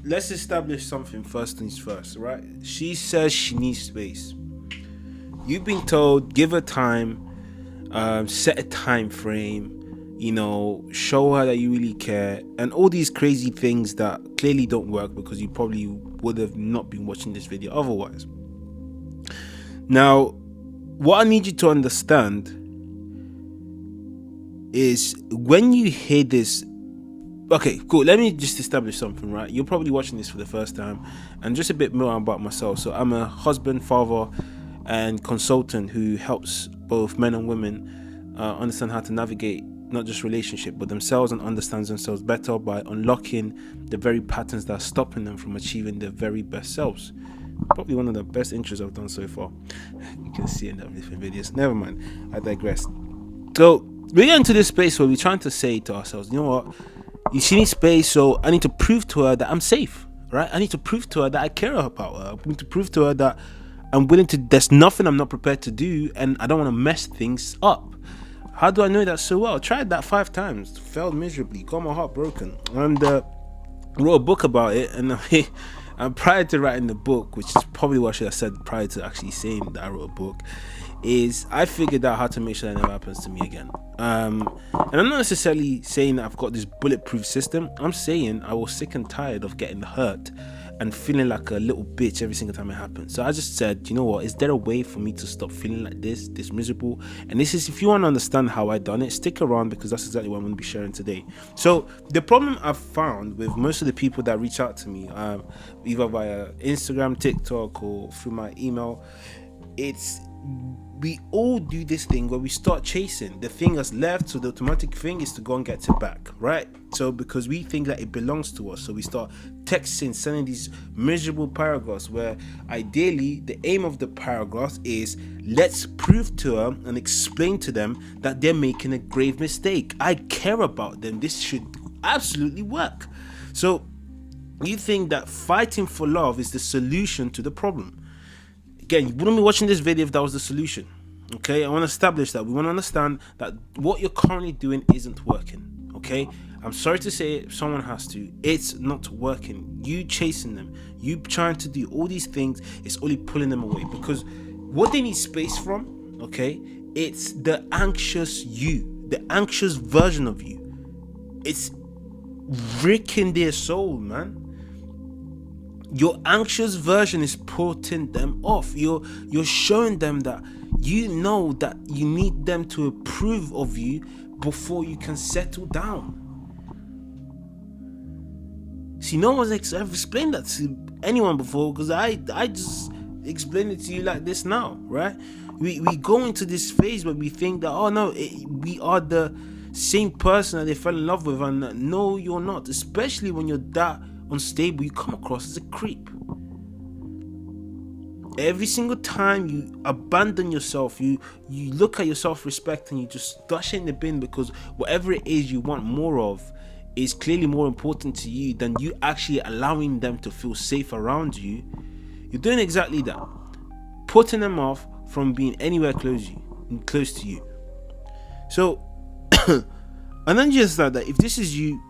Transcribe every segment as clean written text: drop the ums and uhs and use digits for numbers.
let's establish something first things first, right? She says she needs space. You've been told, give her time, set a time frame, show her that you really care, and all these crazy things that clearly don't work because you probably would have not been watching this video otherwise. Now, what I need you to understand is when you hear this. Okay, cool. Let me just establish something, right? You're probably watching this for the first time, and just a bit more about myself. So I'm a husband, father, and consultant who helps both men and women understand how to navigate not just relationship but themselves, and understands themselves better by unlocking the very patterns that are stopping them from achieving their very best selves. Probably one of the best intros I've done so far. You can see in the different videos. Never mind, I digress. So we get into this space where we're trying to say to ourselves, you know what? She needs space, so I need to prove to her that I'm safe, right? I need to prove to her that I care about her. I need to prove to her that I'm willing to, there's nothing I'm not prepared to do, and I don't want to mess things up. How do I know that so well? I tried that 5 times, failed miserably, got my heart broken, and wrote a book about it. And and prior to writing the book, which is probably what I should have said prior to actually saying that I wrote a book, is I figured out how to make sure that never happens to me again. And I'm not necessarily saying that I've got this bulletproof system. I'm saying I was sick and tired of getting hurt and feeling like a little bitch every single time it happens. So I just said, you know what, is there a way for me to stop feeling like this miserable? And this is, if you want to understand how I done it, stick around, because that's exactly what I'm going to be sharing today. So the problem I've found with most of the people that reach out to me, either via Instagram, TikTok, or through my email, it's we all do this thing where we start chasing the thing that's left, so the automatic thing is to go and get it back, right? So because we think that it belongs to us, so we start texting, sending these miserable paragraphs where ideally the aim of the paragraph is, let's prove to them and explain to them that they're making a grave mistake. I care about them. This should absolutely work. So you think that fighting for love is the solution to the problem. Again, you wouldn't be watching this video if that was the solution. Okay, I want to establish that. We want to understand that what you're currently doing isn't working. Okay, I'm sorry to say it, someone has to. It's not working. You chasing them, you trying to do all these things, it's only pulling them away, because what they need space from, okay, it's the anxious you, the anxious version of you. It's wrecking their soul, man. Your anxious version is putting them off. You're showing them that you know that you need them to approve of you before you can settle down. See, no one's ever explained that to anyone before, because I just explained it to you like this now, right? We go into this phase where we think that, oh no, we are the same person that they fell in love with, and no, you're not. Especially when you're that unstable, you come across as a creep. Every single time you abandon yourself, you look at your self-respect and you just dash it in the bin, because whatever it is you want more of is clearly more important to you than you actually allowing them to feel safe around you. You're doing exactly that, putting them off from being anywhere close to you. So and then just that if this is you,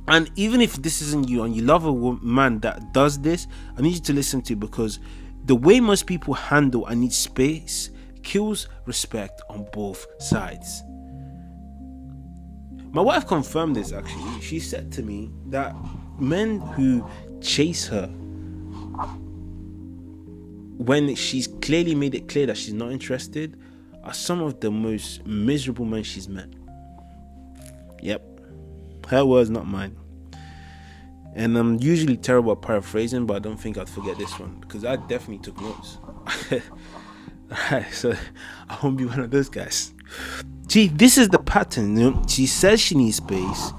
and even if this isn't you and you love a man that does this, I need you to listen to, because the way most people handle "I need space" kills respect on both sides. My wife confirmed this actually. She said to me that men who chase her when she's clearly made it clear that she's not interested are some of the most miserable men she's met. Yep. Her words, not mine. And I'm usually terrible at paraphrasing, but I don't think I'd forget this one, because I definitely took notes. Alright, so I won't be one of those guys. See, this is the pattern. You know? She says she needs space,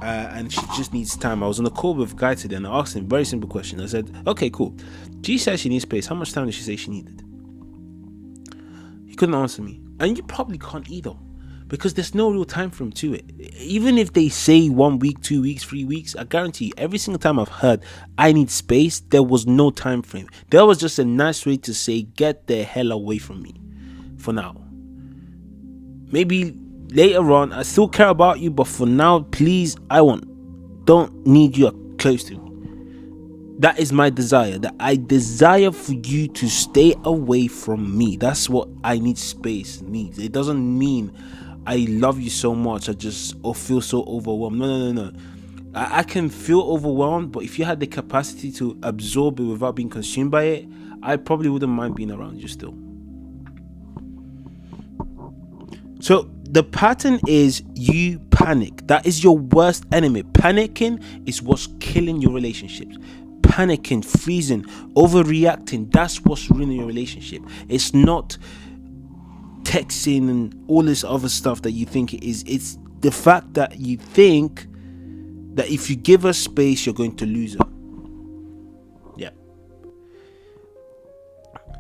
and she just needs time. I was on a call with a guy today, and I asked him a very simple question. I said, okay, cool. She says she needs space. How much time did she say she needed? He couldn't answer me. And you probably can't either, because there's no real time frame to it. Even if they say 1 week, 2 weeks, 3 weeks, I guarantee you, every single time I've heard "I need space," there was no time frame. There was just a nice way to say, get the hell away from me for now. Maybe later on, I still care about you, but for now, please, don't need you close to me. That is my desire. That I desire for you to stay away from me. That's what I need space needs. It doesn't mean I love you so much I just or feel so overwhelmed. No. I can feel overwhelmed, but if you had the capacity to absorb it without being consumed by it, I probably wouldn't mind being around you still. So the pattern is you panic. That is your worst enemy. Panicking is what's killing your relationships. Panicking, freezing, overreacting, that's what's ruining your relationship. It's not texting and all this other stuff that you think it is. It's the fact that you think that if you give her space, you're going to lose her. Yeah.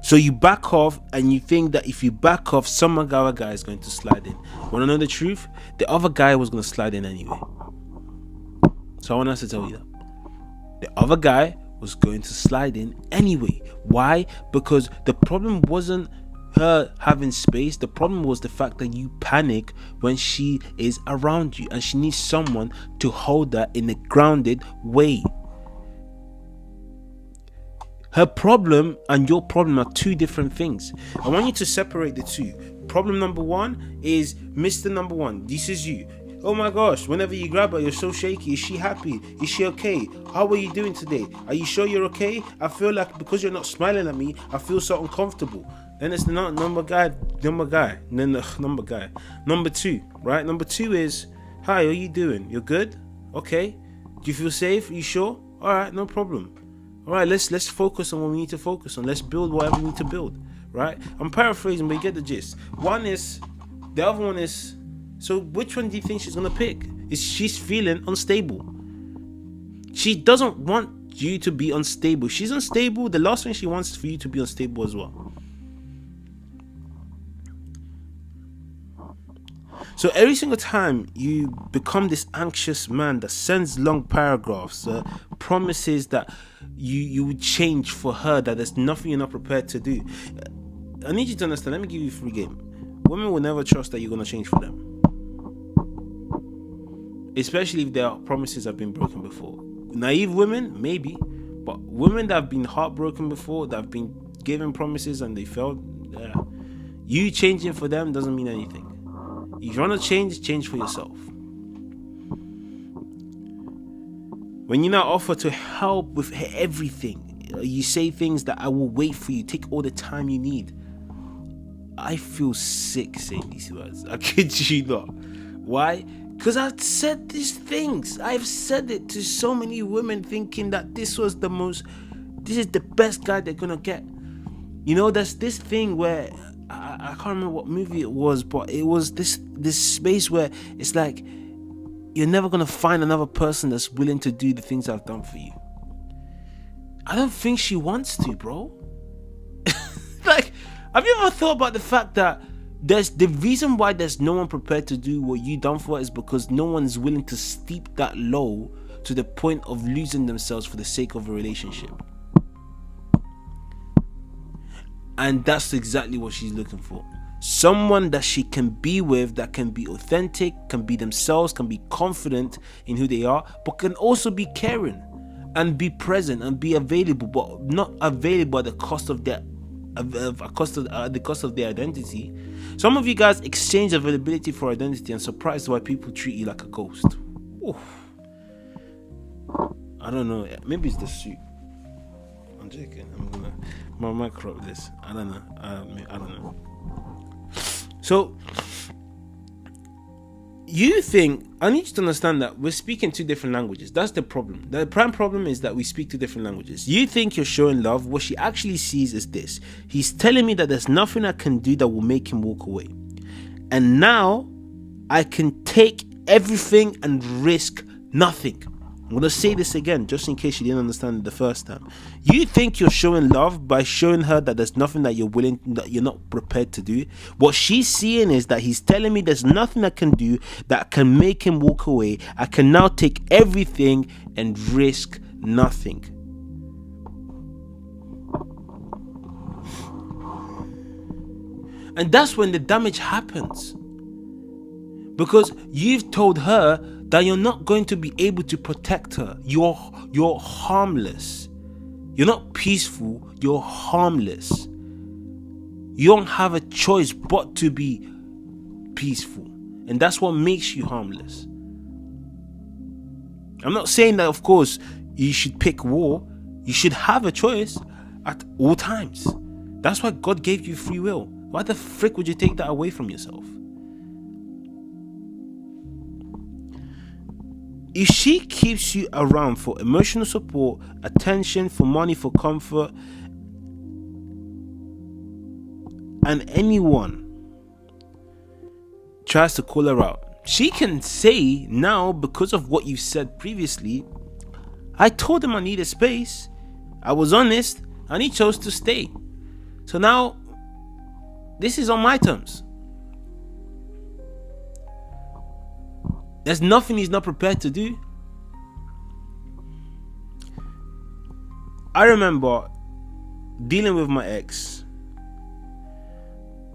So you back off, and you think that if you back off, some other guy is going to slide in. Want to know the truth? The other guy was going to slide in anyway. So I want us to tell you that. The other guy was going to slide in anyway. Why? Because the problem wasn't her having space. The problem was the fact that you panic when she is around you, and she needs someone to hold her in a grounded way. Her problem and your problem are two different things. I want you to separate the two. Problem number one is Mr. Number One. This is you. Oh my gosh, whenever you grab her, you're so shaky. Is she happy? Is she okay? How are you doing today? Are you sure you're okay? I feel like because you're not smiling at me, I feel so uncomfortable. Then it's not number guy. Then the number guy. Number two, right? Number two is, hi, how are you doing? You're good? Okay. Do you feel safe? Are you sure? All right, no problem. All right, let's focus on what we need to focus on. Let's build whatever we need to build, right? I'm paraphrasing, but you get the gist. The other one is, so which one do you think she's gonna pick? Is she's feeling unstable? She doesn't want you to be unstable. She's unstable. The last thing she wants is for you to be unstable as well. So every single time you become this anxious man that sends long paragraphs, promises that you would change for her, that there's nothing you're not prepared to do. I need you to understand. Let me give you a free game. Women will never trust that you're going to change for them. Especially if their promises have been broken before. Naive women, maybe. But women that have been heartbroken before, that have been given promises and they failed, you changing for them doesn't mean anything. If you want to change for yourself. When you now offer to help with everything, you say things that I will wait for you, take all the time you need. I feel sick saying these words. I kid you not. Why? Because I've said these things. I've said it to so many women thinking that this is the best guy they're going to get. You know, there's this thing where, I can't remember what movie it was, but it was this space where it's like, you're never going to find another person that's willing to do the things I've done for you. I don't think she wants to, bro. Like, have you ever thought about the fact that there's the reason why there's no one prepared to do what you done for her is because no one's willing to steep that low to the point of losing themselves for the sake of a relationship. And that's exactly what she's looking for. Someone that she can be with, that can be authentic, can be themselves, can be confident in who they are, but can also be caring and be present and be available, but not available at the cost of their identity. Some of you guys exchange availability for identity and surprised why people treat you like a ghost. Oof. I don't know. Maybe it's the suit. I'm joking. I might crop this. I don't know. I don't know. So you think, I need you to understand that we're speaking two different languages. That's the problem. The prime problem is that we speak two different languages. You think you're showing love. What she actually sees is this. He's telling me that there's nothing I can do that will make him walk away. And now I can take everything and risk nothing. I'm going to say this again, just in case you didn't understand it the first time. You think you're showing love by showing her that there's nothing that you're not prepared to do. What she's seeing is that he's telling me there's nothing I can do that can make him walk away. I can now take everything and risk nothing. And that's when the damage happens. Because you've told her that you're not going to be able to protect her. You're harmless. You're not peaceful, you're harmless. You don't have a choice but to be peaceful. And that's what makes you harmless. I'm not saying that, of course, you should pick war. You should have a choice at all times. That's why God gave you free will. Why the frick would you take that away from yourself? If she keeps you around for emotional support, attention, for money, for comfort, and anyone tries to call her out, she can say now, because of what you said previously, I told him I needed space, I was honest, and he chose to stay. So now, this is on my terms. There's nothing he's not prepared to do. I remember dealing with my ex.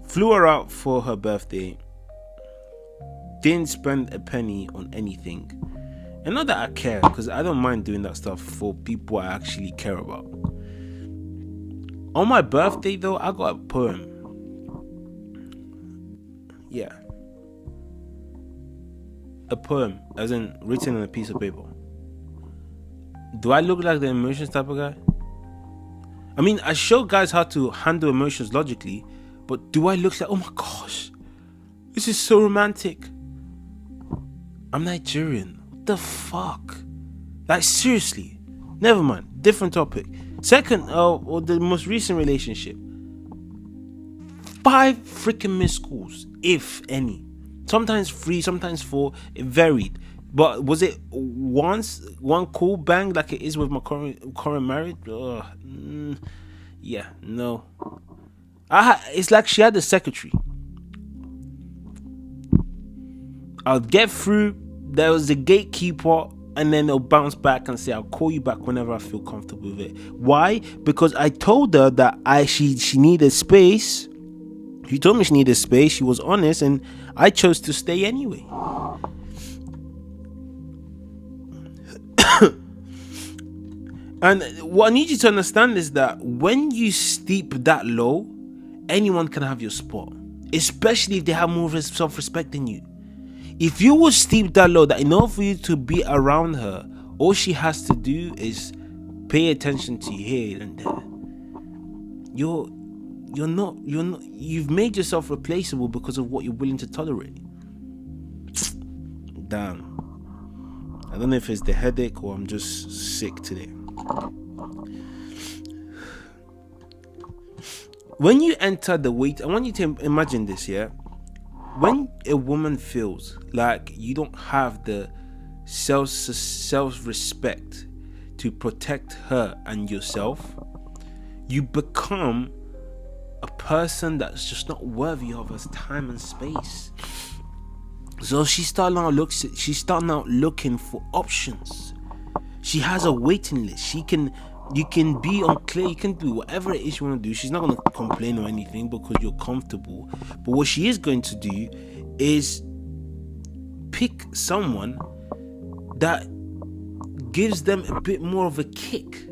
Flew her out for her birthday. Didn't spend a penny on anything. And not that I care, because I don't mind doing that stuff for people I actually care about. On my birthday though, I got a poem. Yeah. A poem, as in written on a piece of paper. Do I look like the emotions type of guy? I mean, I show guys how to handle emotions logically, but do I look like, oh my gosh, this is so romantic? I'm Nigerian. What the fuck? Like, seriously. Never mind. Different topic. Second, or the most recent relationship. 5 freaking missed calls, if any. Sometimes 3, sometimes 4. It varied. But was it once one call bang like it is with my current marriage? Yeah, no. It's like she had a secretary. I'll get through. There was a gatekeeper, and then they'll bounce back and say, I'll call you back whenever I feel comfortable with it. Why? Because I told her that she needed space. She told me she needed space. She was honest, and I chose to stay anyway. And what I need you to understand is that when you steep that low, anyone can have your spot, especially if they have more self-respect than you. If you will steep that low, that in order for you to be around her, all she has to do is pay attention to you here and there. You've made yourself replaceable because of what you're willing to tolerate. Damn. I don't know if it's the headache or I'm just sick today. When you enter the wait, I want you to imagine this, yeah? When a woman feels like you don't have the self-respect to protect her and yourself, you become a person that's just not worthy of her time and space. So she's starting out looking for options. She has a waiting list. You can be unclear. You can do whatever it is you want to do. She's not going to complain or anything because you're comfortable. But what she is going to do is pick someone that gives them a bit more of a kick.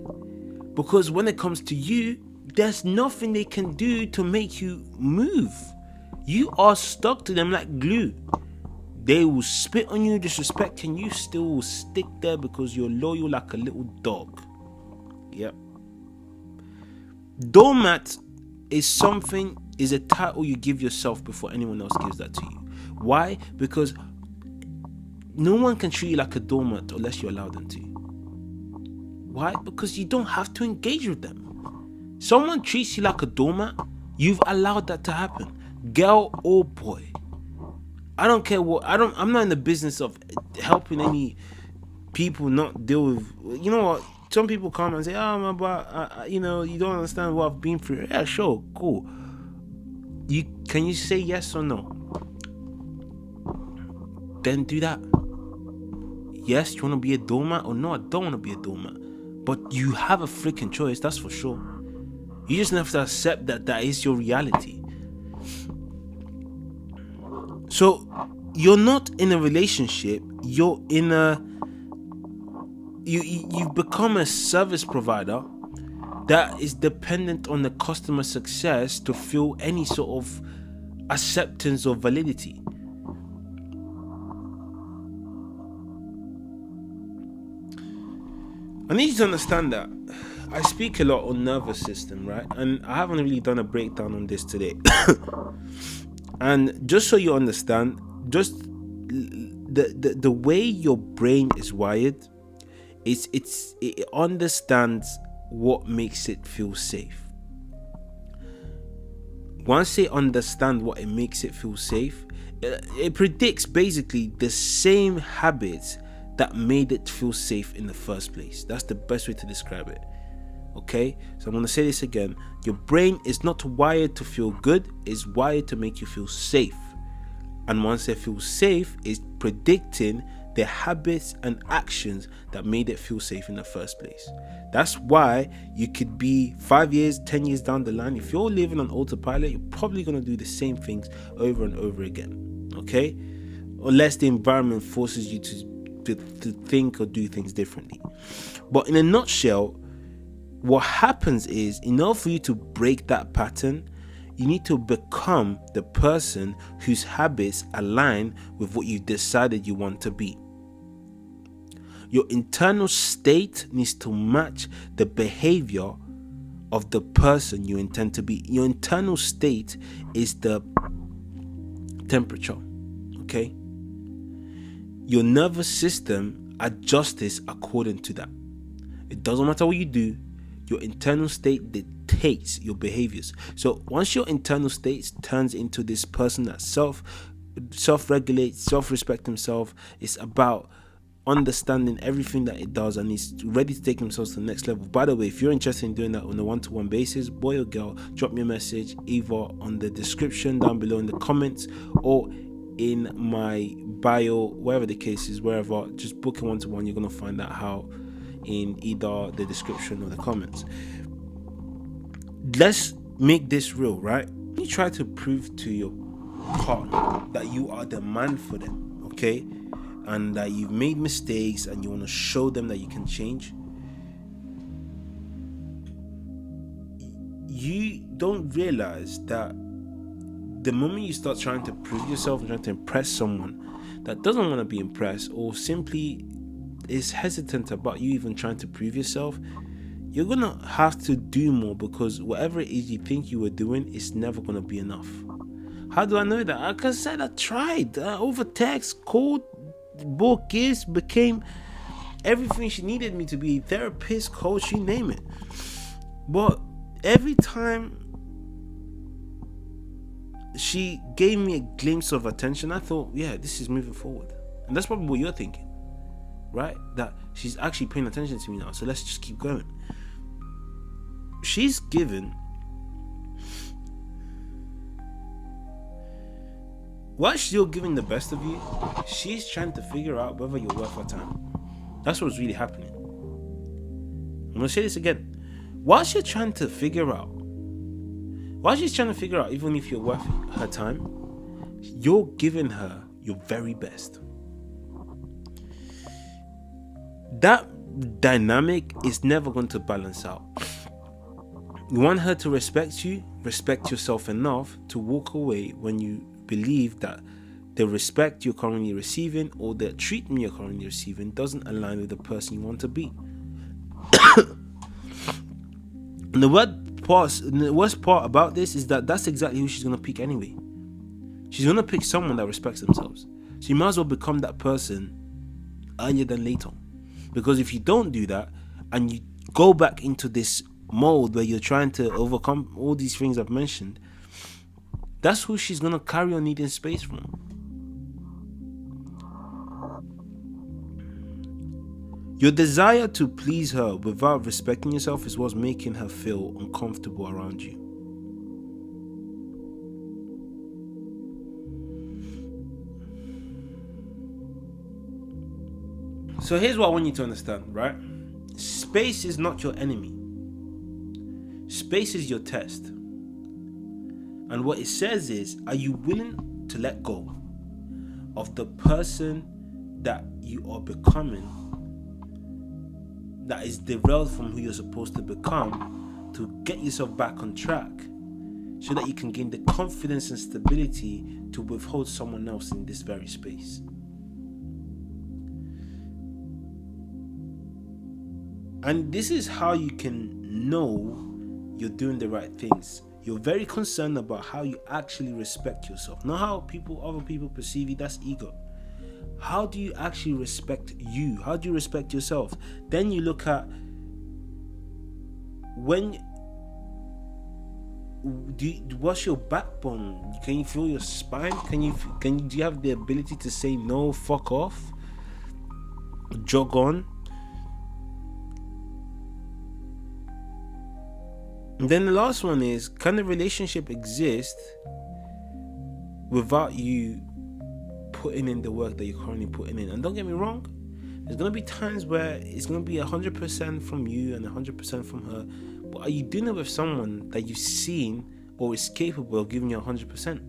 Because when it comes to you, there's nothing they can do to make you move. You are stuck to them like glue. They will spit on you, disrespect, and you still will stick there because you're loyal like a little dog. Yep. Doormat is a title you give yourself before anyone else gives that to you. Why? Because no one can treat you like a doormat unless you allow them to. Why? Because you don't have to engage with them. Someone treats you like a doormat, you've allowed that to happen. Girl or boy. I don't care what. I'm not in the business of helping any people not deal with. You know what? Some people come and say, "Oh, but you don't understand what I've been through." Yeah, sure, cool. Can you say yes or no? Then do that. Yes, you want to be a doormat or no? I don't want to be a doormat. But you have a freaking choice. That's for sure. You just have to accept that is your reality. So you're not in a relationship, you've become a service provider that is dependent on the customer success to feel any sort of acceptance or validity. I need you to understand that I speak a lot on nervous system, right? And I haven't really done a breakdown on this today. And just so you understand, just the way your brain is wired, it understands what makes it feel safe. Once they understand what it makes it feel safe, it predicts basically the same habits that made it feel safe in the first place. That's the best way to describe it. Okay, so I'm going to say this again. Your brain is not wired to feel good, it's wired to make you feel safe. And once it feels safe, it's predicting the habits and actions that made it feel safe in the first place. That's why you could be 5 years, 10 years down the line. If you're living on autopilot, you're probably going to do the same things over and over again. Okay, unless the environment forces you to think or do things differently. But in a nutshell, what happens is, in order for you to break that pattern, you need to become the person whose habits align with what you've decided you want to be. Your internal state needs to match the behavior of the person you intend to be. Your internal state is the temperature, okay? Your nervous system adjusts according to that. It doesn't matter what you do, your internal state dictates your behaviors. So once your internal state turns into this person that self-regulates, self-respect himself, it's about understanding everything that it does and is ready to take themselves to the next level. By the way, if you're interested in doing that on a one-to-one basis, boy or girl, drop me a message either on the description down below in the comments or in my bio, wherever the case is, wherever. Just book a one-to-one. You're going to find out how in either the description or the comments. Let's make this real, right? You try to prove to your partner that you are the man for them, okay? And that you've made mistakes and you want to show them that you can change. You don't realize that the moment you start trying to prove yourself and trying to impress someone that doesn't want to be impressed or simply is hesitant about you even trying to prove yourself, you're gonna have to do more, because whatever it is you think you were doing is never gonna be enough. How do I know that? Like I said, I tried over text, called, bought gifts, became everything she needed me to be, therapist, coach, you name it. But every time she gave me a glimpse of attention, I thought, yeah, this is moving forward. And that's probably what you're thinking, right? That she's actually paying attention to me now, so let's just keep going. She's given, while you're giving the best of you, she's trying to figure out whether you're worth her time. That's what's really happening. I'm gonna say this again. While she's trying to figure out even if you're worth her time, you're giving her your very best. That dynamic is never going to balance out. You want her to respect you, respect yourself enough to walk away when you believe that the respect you're currently receiving or the treatment you're currently receiving doesn't align with the person you want to be. And the worst part about this is that that's exactly who she's going to pick anyway. She's going to pick someone that respects themselves. So you might as well become that person earlier than later. Because if you don't do that and you go back into this mode where you're trying to overcome all these things I've mentioned, that's who she's going to carry on needing space from. Your desire to please her without respecting yourself is what's making her feel uncomfortable around you. So here's what I want you to understand, right? Space is not your enemy. Space is your test. And what it says is, are you willing to let go of the person that you are becoming, that is derailed from who you're supposed to become, to get yourself back on track, so that you can gain the confidence and stability to withhold someone else in this very space. And this is how you can know you're doing the right things. You're very concerned about how you actually respect yourself, not how other people perceive you. That's ego. How do you actually respect you? How do you respect yourself? Then you look at what's your backbone? Can you feel your spine? Do you have the ability to say no, fuck off, jog on? And then the last one is, can the relationship exist without you putting in the work that you're currently putting in? And don't get me wrong, there's going to be times where it's going to be 100% from you and 100% from her. But are you doing it with someone that you've seen or is capable of giving you 100%?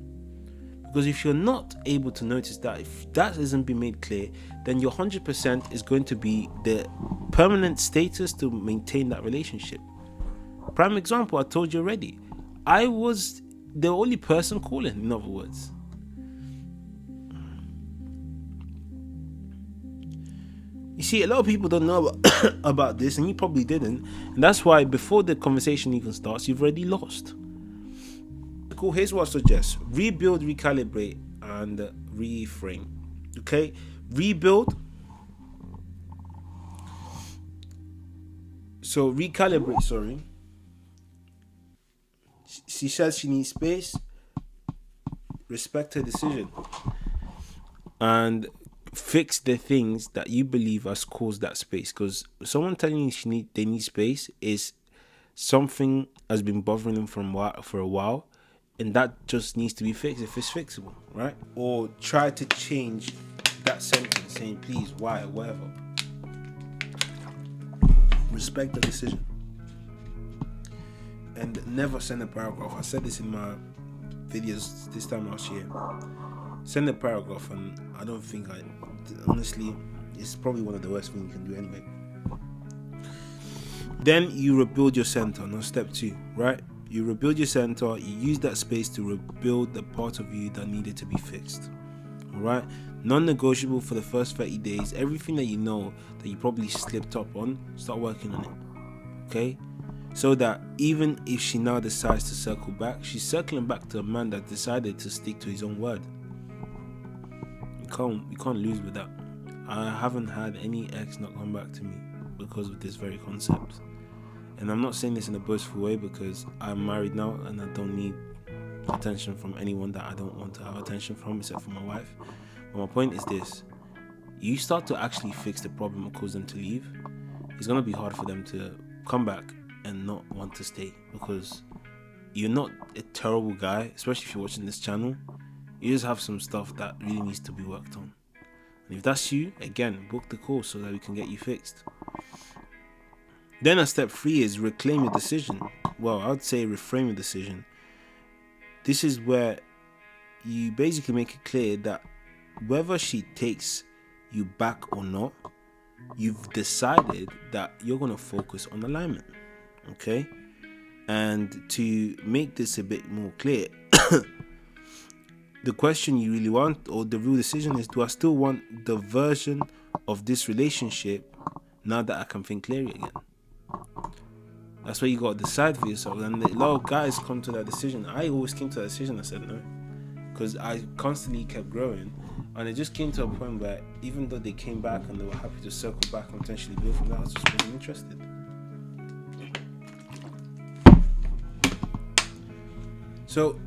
Because if you're not able to notice that, if that hasn't been made clear, then your 100% is going to be the permanent status to maintain that relationship. Prime example, I told you already. I was the only person calling, in other words. You see, a lot of people don't know about this, and you probably didn't. And that's why before the conversation even starts, you've already lost. Cool, here's what I suggest. Rebuild, recalibrate, and reframe. Okay? Rebuild. So, recalibrate, sorry. She says she needs space. Respect her decision. And fix the things that you believe has caused that space. Because someone telling you they need space is something has been bothering them for a while, and that just needs to be fixed if it's fixable, right? Or try to change that sentence saying please, why, whatever. Respect the decision. And never send a paragraph. I said this in my videos this time last year. Send a paragraph, and I don't think honestly, it's probably one of the worst things you can do anyway. Then you rebuild your center. Now step 2, right? You rebuild your center. You use that space to rebuild the part of you that needed to be fixed. All right? Non-negotiable for the first 30 days. Everything that you know that you probably slipped up on, start working on it. Okay? So that even if she now decides to circle back, she's circling back to a man that decided to stick to his own word. You can't lose with that. I haven't had any ex not come back to me because of this very concept. And I'm not saying this in a boastful way, because I'm married now and I don't need attention from anyone that I don't want to have attention from, except for my wife. But my point is this: you start to actually fix the problem and cause them to leave, it's going to be hard for them to come back and not want to stay, because you're not a terrible guy, especially if you're watching this channel. You just have some stuff that really needs to be worked on. And if that's you, again, book the call so that we can get you fixed. Then at step 3 is reclaim your decision. Well, I would say reframe your decision. This is where you basically make it clear that whether she takes you back or not, you've decided that you're going to focus on alignment. Okay? And to make this a bit more clear, the question you really want, or the real decision, is: do I still want the version of this relationship now that I can think clearly again? That's what you got to decide for yourself. And a lot of guys come to that decision. I always came to that decision. I said no, because I constantly kept growing, and it just came to a point where even though they came back and they were happy to circle back and potentially build from that, I just wasn't interested. So,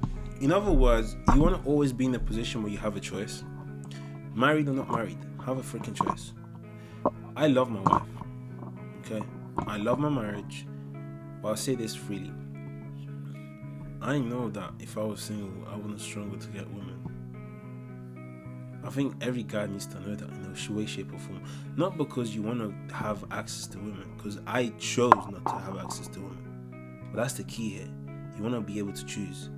in other words, you want to always be in a position where you have a choice. Married or not married, have a freaking choice. I love my wife. Okay? I love my marriage. But I'll say this freely. I know that if I was single, I wouldn't struggle to get women. I think every guy needs to know that in a way, shape or form. Not because you want to have access to women, because I chose not to have access to women. But that's the key here. You want to be able to choose.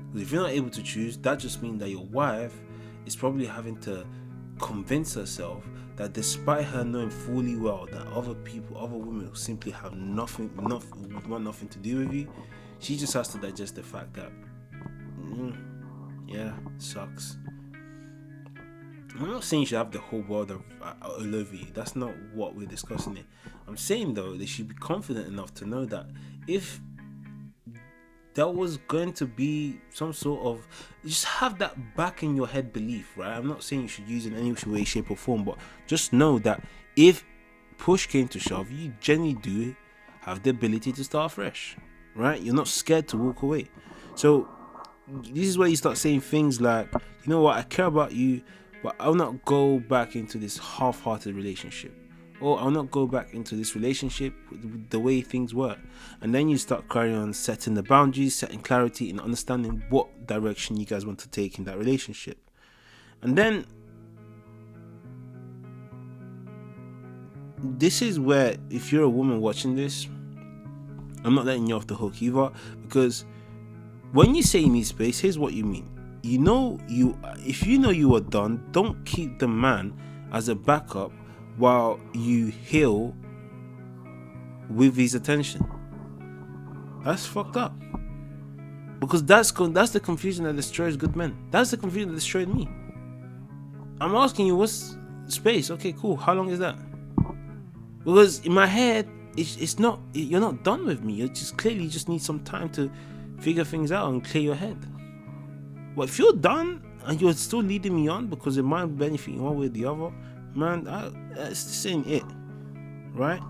Because if you're not able to choose, that just means that your wife is probably having to convince herself that despite her knowing fully well that other women simply have want nothing to do with you, she just has to digest the fact that, yeah, sucks. I'm not saying you should have the whole world all over you. That's not what we're discussing here. I'm saying though, they should be confident enough to know that if there was going to be some sort of, just have that back in your head belief, right? I'm not saying you should use it in any way, shape or form, but just know that if push came to shove, you generally do have the ability to start fresh, right? You're not scared to walk away. So this is where you start saying things like, you know what, I care about you, but I'll not go back into this half-hearted relationship, or I'll not go back into this relationship the way things were. And then you start carrying on setting the boundaries, setting clarity, and understanding what direction you guys want to take in that relationship. And then this is where, if you're a woman watching this, I'm not letting you off the hook either, because when you say you need space, here's what you mean. If you know you are done, don't keep the man as a backup while you heal with his attention. That's fucked up. Because that's the confusion that destroys good men. That's the confusion that destroyed me. I'm asking you, what's space? Okay, cool. How long is that? Because in my head, it's not, you're not done with me. You just clearly just need some time to figure things out and clear your head. But if you're done and you're still leading me on because it might benefit you one way or the other, man, this ain't it, right?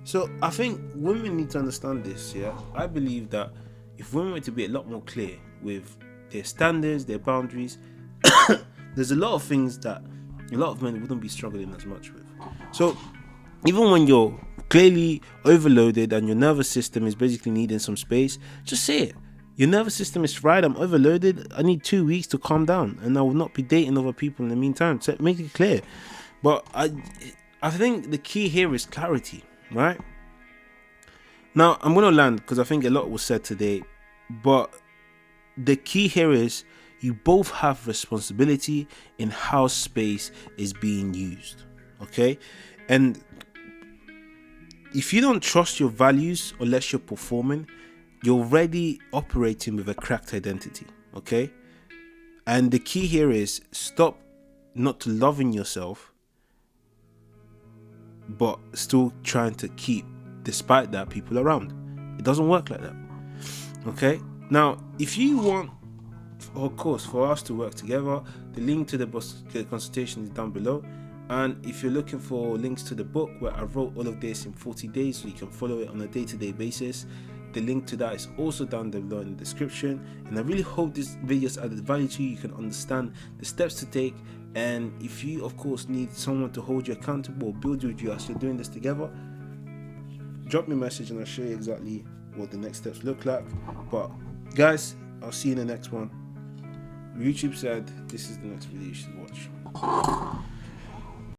So I think women need to understand this, yeah? I believe that if women were to be a lot more clear with their standards, their boundaries, there's a lot of things that a lot of men wouldn't be struggling as much with. So even when you're clearly overloaded and your nervous system is basically needing some space, just say it. Your nervous system is fried. I'm overloaded. I need 2 weeks to calm down, and I will not be dating other people in the meantime. So make it clear. But I think the key here is clarity, right? Now I'm gonna land because I think a lot was said today, but the key here is you both have responsibility in how space is being used, okay? And if you don't trust your values unless you're performing, you're already operating with a cracked identity, okay? And the key here is stop not loving yourself, but still trying to keep, despite that, people around. It doesn't work like that, okay? Now, if you want, of course, for us to work together, the link to the consultation is down below. And if you're looking for links to the book where I wrote all of this in 40 days so you can follow it on a day-to-day basis, the link to that is also down below in the description. And I really hope this video has added value to you. You can understand the steps to take. And if you, of course, need someone to hold you accountable or build with you as you're doing this together, drop me a message and I'll show you exactly what the next steps look like. But guys, I'll see you in the next one. YouTube said this is the next video you should watch.